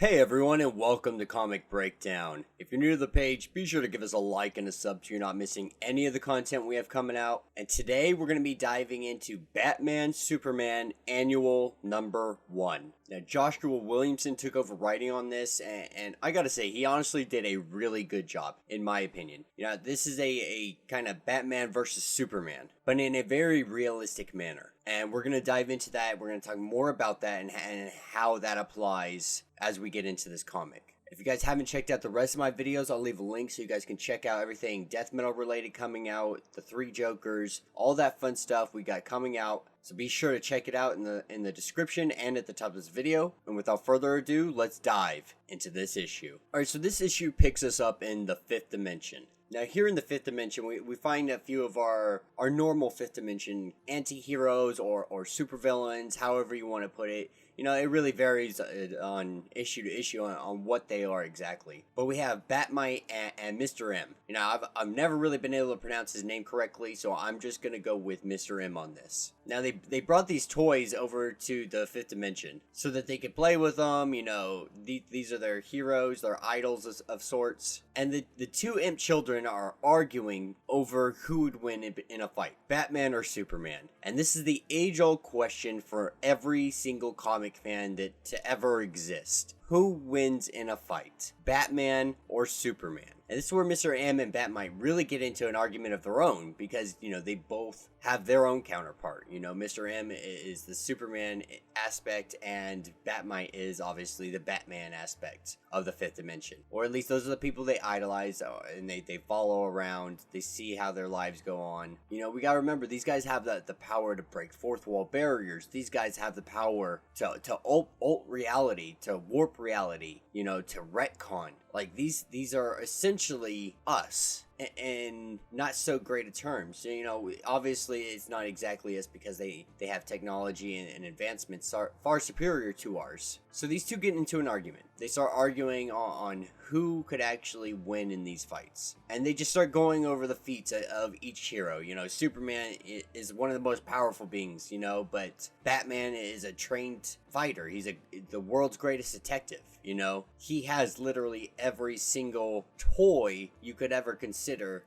Hey everyone, and welcome to Comic Breakdown. If you're new to the page, be sure to give us a like and a sub so you're not missing any of the content we have coming out. And today we're going to be diving into Batman Superman Annual number 1. Now, Joshua Williamson took over writing on this, and I gotta say, he honestly did a really good job, in my opinion. You know, this is a kind of Batman versus Superman, but in a very realistic manner. And we're gonna dive into that. We're gonna talk more about that and how that applies as we get into this comic. If you guys haven't checked out the rest of my videos, I'll leave a link so you guys can check out everything death metal related coming out, the 3 Jokers, all that fun stuff we got coming out. So be sure to check it out in the description and at the top of this video. And without further ado, let's dive into this issue. Alright, so this issue picks us up in the 5th dimension. Now here in the 5th dimension, we find a few of our normal 5th dimension anti-heroes or supervillains, however you want to put it. You know, it really varies on issue to issue on what they are exactly. But we have Bat-Mite and Mr. M. You know, I've never really been able to pronounce his name correctly, so I'm just going to go with Mr. M on this. Now, they brought these toys over to the 5th dimension so that they could play with them. You know, these are their heroes, their idols of sorts. And the 2 imp children are arguing over who would win in a fight, Batman or Superman. And this is the age-old question for every single comic fan to ever exist. Who wins in a fight, Batman or Superman? And this is where Mr. M and Bat-Mite really get into an argument of their own because, you know, they both have their own counterpart. You know, Mr. M is the Superman aspect and Bat-Mite is obviously the Batman aspect of the 5th dimension. Or at least those are the people they idolize and they follow around. They see how their lives go on. You know, we gotta remember, these guys have the power to break 4th wall barriers. These guys have the power to alt reality, to warp reality, you know, to retcon. Like, these are essentially us in not so great a terms. So, you know, obviously it's not exactly us because they have technology and advancements far superior to ours. So these two get into an argument. They start arguing on who could actually win in these fights. And they just start going over the feats of each hero. You know, Superman is one of the most powerful beings, you know, but Batman is a trained fighter. He's the world's greatest detective, you know. He has literally every single toy you could ever consider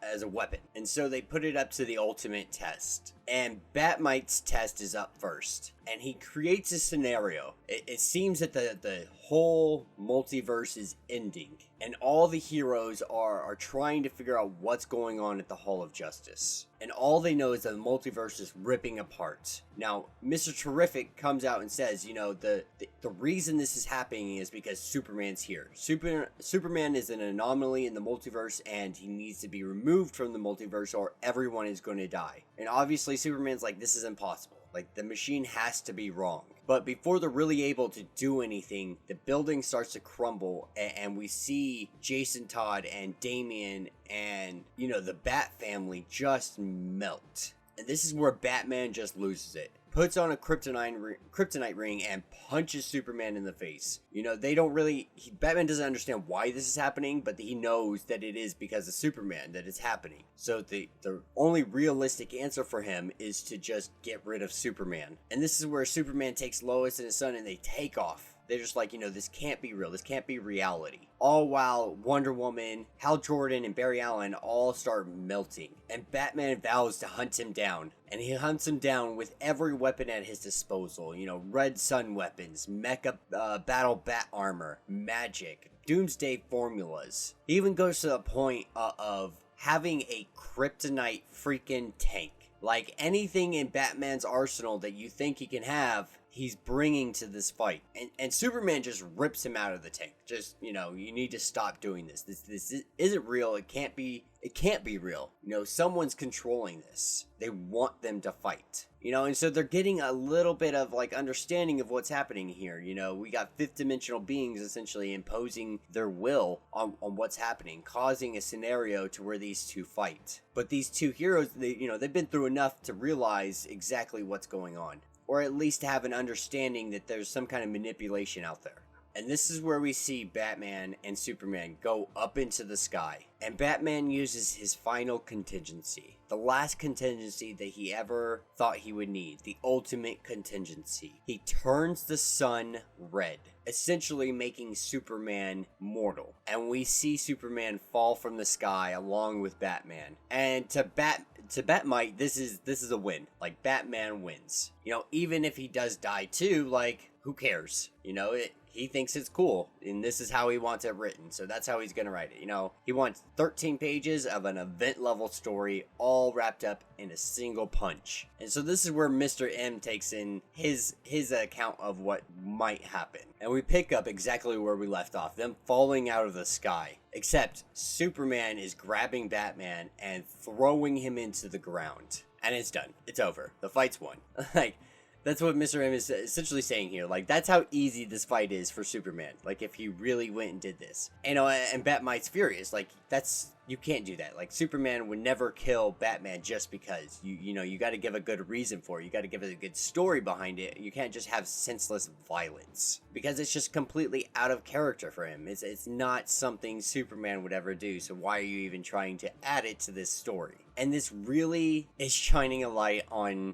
as a weapon. And so they put it up to the ultimate test. And Bat-Mite's test is up first. And he creates a scenario. It seems that the whole multiverse is ending. And all the heroes are trying to figure out what's going on at the Hall of Justice. And all they know is that the multiverse is ripping apart. Now, Mr. Terrific comes out and says, you know, the reason this is happening is because Superman's here. Superman is an anomaly in the multiverse and he needs to be removed from the multiverse or everyone is going to die. And obviously Superman's like, this is impossible. Like, the machine has to be wrong. But before they're really able to do anything, the building starts to crumble and we see Jason Todd and Damian and, you know, the Bat family just melt. And this is where Batman just loses it. Puts on a kryptonite ring and punches Superman in the face. You know, they don't really... Batman doesn't understand why this is happening, but he knows that it is because of Superman that it's happening. So the only realistic answer for him is to just get rid of Superman. And this is where Superman takes Lois and his son and they take off. They're just like, you know, this can't be real. This can't be reality. All while Wonder Woman, Hal Jordan, and Barry Allen all start melting. And Batman vows to hunt him down. And he hunts him down with every weapon at his disposal. You know, Red Sun weapons, mecha battle bat armor, magic, Doomsday formulas. He even goes to the point of having a kryptonite freaking tank. Like, anything in Batman's arsenal that you think he can have, he's bringing to this fight. And Superman just rips him out of the tank. Just, you know, you need to stop doing this. This isn't real. It can't be real. You know, someone's controlling this. They want them to fight. You know, and so they're getting a little bit of, like, understanding of what's happening here. You know, we got 5th dimensional beings essentially imposing their will on what's happening, causing a scenario to where these two fight. But these two heroes, they've been through enough to realize exactly what's going on. Or at least have an understanding that there's some kind of manipulation out there. And this is where we see Batman and Superman go up into the sky. And Batman uses his final contingency. The last contingency that he ever thought he would need. The ultimate contingency. He turns the sun red, essentially making Superman mortal. And we see Superman fall from the sky along with Batman. And to Bat-Mite, this is a win. Like, Batman wins. You know, even if he does die too, like, who cares? You know, he thinks it's cool, and this is how he wants it written, so that's how he's gonna write it. You know, he wants 13 pages of an event-level story, all wrapped up in a single punch. And so this is where Mr. M takes in his account of what might happen. And we pick up exactly where we left off, them falling out of the sky. Except Superman is grabbing Batman and throwing him into the ground. And it's done. It's over. The fight's won. Like, that's what Mr. M is essentially saying here. Like, that's how easy this fight is for Superman. Like, if he really went and did this. You know, and Bat-Mite's furious. Like, you can't do that. Like, Superman would never kill Batman just because. You know, you got to give a good reason for it. You got to give it a good story behind it. You can't just have senseless violence. Because it's just completely out of character for him. It's not something Superman would ever do. So why are you even trying to add it to this story? And this really is shining a light on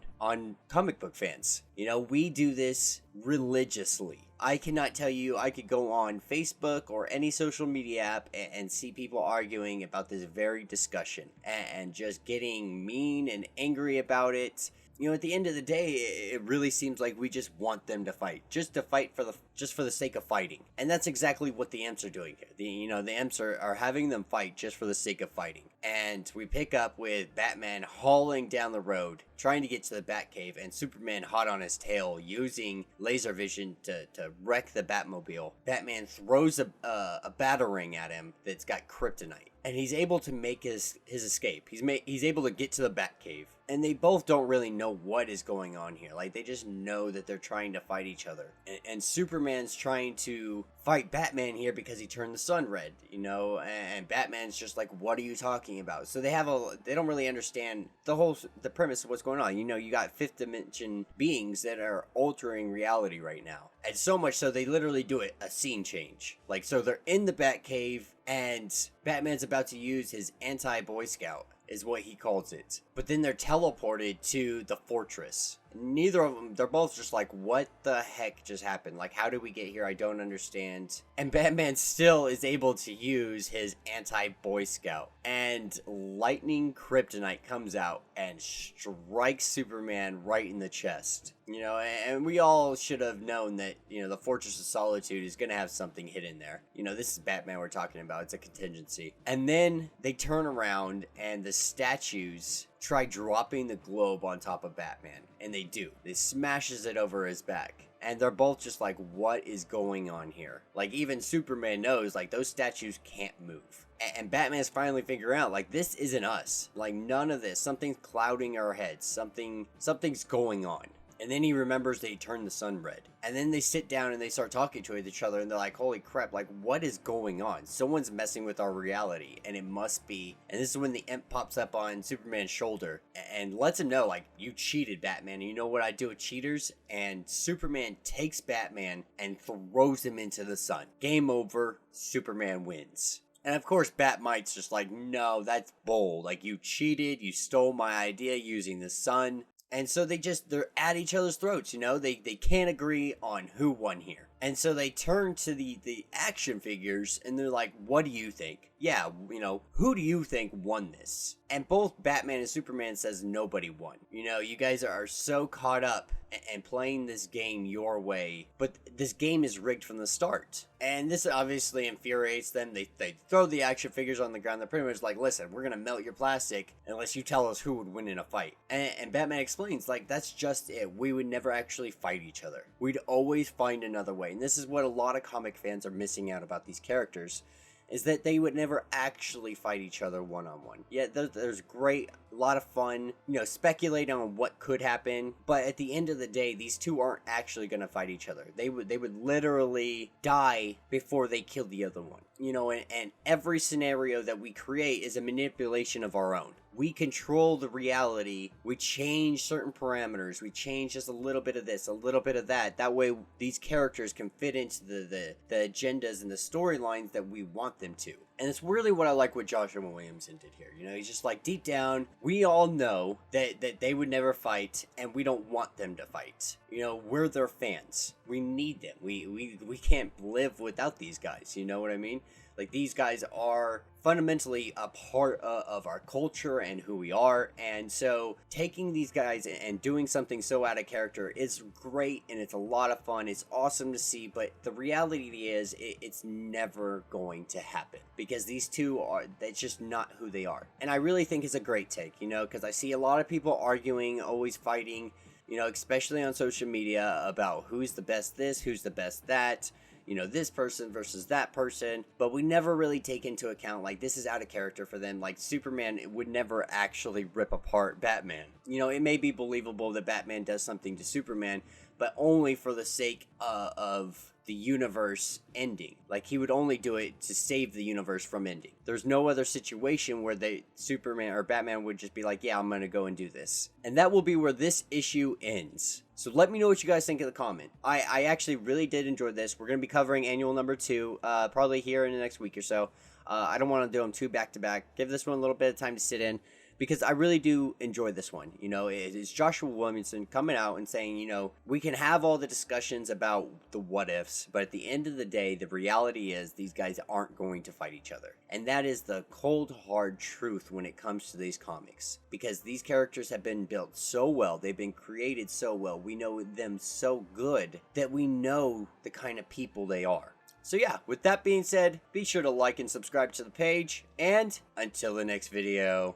comic book fans. You know, we do this religiously. I cannot tell you, I could go on Facebook or any social media app and see people arguing about this very discussion and just getting mean and angry about it. You know, at the end of the day, it really seems like we just want them to fight. Just to fight just for the sake of fighting. And that's exactly what the Imps are doing here. The Imps are having them fight just for the sake of fighting. And we pick up with Batman hauling down the road, trying to get to the Batcave, and Superman hot on his tail, using laser vision to wreck the Batmobile. Batman throws a batarang at him that's got kryptonite. And he's able to make his escape. He's able to get to the Batcave. And they both don't really know what is going on here. Like, they just know that they're trying to fight each other. And Superman's trying to fight Batman here because he turned the sun red, you know? And Batman's just like, what are you talking about? So they don't really understand the premise of what's going on. You know, you got fifth dimension beings that are altering reality right now. And so much so they literally do a scene change. Like, so they're in the Batcave, and Batman's about to use his anti-Boy Scout, is what he calls it. But then they're teleported to the fortress. Neither of them, they're both just like, what the heck just happened? Like, how did we get here? I don't understand. And Batman still is able to use his anti-Boy Scout. And lightning kryptonite comes out and strikes Superman right in the chest. You know, and we all should have known that, you know, the Fortress of Solitude is going to have something hidden there. You know, this is Batman we're talking about. It's a contingency. And then they turn around and the statues try dropping the globe on top of Batman. And they do. They smashes it over his back. And they're both just like, what is going on here? Like, even Superman knows, like, those statues can't move. And Batman's finally figuring out, like, this isn't us. Like, none of this. Something's clouding our heads. Something's going on. And then he remembers that he turned the sun red. And then they sit down and they start talking to each other. And they're like, holy crap, like, what is going on? Someone's messing with our reality. And it must be. And this is when the Imp pops up on Superman's shoulder and lets him know, like, you cheated, Batman. And you know what I do with cheaters? And Superman takes Batman and throws him into the sun. Game over. Superman wins. And of course, Bat-Mite's just like, no, that's bull. Like, you cheated. You stole my idea using the sun. And so they're at each other's throats, you know? They can't agree on who won here. And so they turn to the action figures and they're like, what do you think? Yeah, you know, who do you think won this? And both Batman and Superman says nobody won. You know, you guys are so caught up and playing this game your way, but this game is rigged from the start. And this obviously infuriates them. They throw the action figures on the ground. They're pretty much like, listen, we're gonna melt your plastic unless you tell us who would win in a fight. And Batman explains, like, that's just it. We would never actually fight each other. We'd always find another way. And this is what a lot of comic fans are missing out about these characters, is that they would never actually fight each other one-on-one. Yeah, there's great, a lot of fun, you know, speculating on what could happen, but at the end of the day, these two aren't actually going to fight each other. They would literally die before they kill the other one. You know, and every scenario that we create is a manipulation of our own. we control the reality. We change certain parameters. We change just a little bit of this, a little bit of that. That way these characters can fit into the agendas and the storylines that we want them to. And it's really what I like what Joshua Williamson did here. You know, he's just like, deep down, we all know that they would never fight, and we don't want them to fight. You know, we're their fans. We need them. We can't live without these guys. You know what I mean? Like, these guys are fundamentally a part of our culture and who we are. And so taking these guys and doing something so out of character is great, and it's a lot of fun. It's awesome to see, but the reality is it's never going to happen because these two are, that's just not who they are. And I really think it's a great take, you know, because I see a lot of people arguing, always fighting, you know, especially on social media about who's the best this, who's the best that. You know, this person versus that person, but we never really take into account, like, this is out of character for them. Like, Superman would never actually rip apart Batman. You know, it may be believable that Batman does something to Superman, but only for the sake of the universe ending. Like, he would only do it to save the universe from ending. There's no other situation where Superman or Batman would just be like, yeah, I'm gonna go and do this. And that will be where this issue ends. So let me know what you guys think in the comment. I actually really did enjoy this. We're going to be covering annual number 2, probably here in the next week or so. I don't want to do them 2 back-to-back. Give this one a little bit of time to sit in, because I really do enjoy this one. You know, it is Joshua Williamson coming out and saying, you know, we can have all the discussions about the what-ifs, but at the end of the day, the reality is these guys aren't going to fight each other. And that is the cold, hard truth when it comes to these comics. Because these characters have been built so well, they've been created so well, we know them so good that we know the kind of people they are. So yeah, with that being said, be sure to like and subscribe to the page, and until the next video.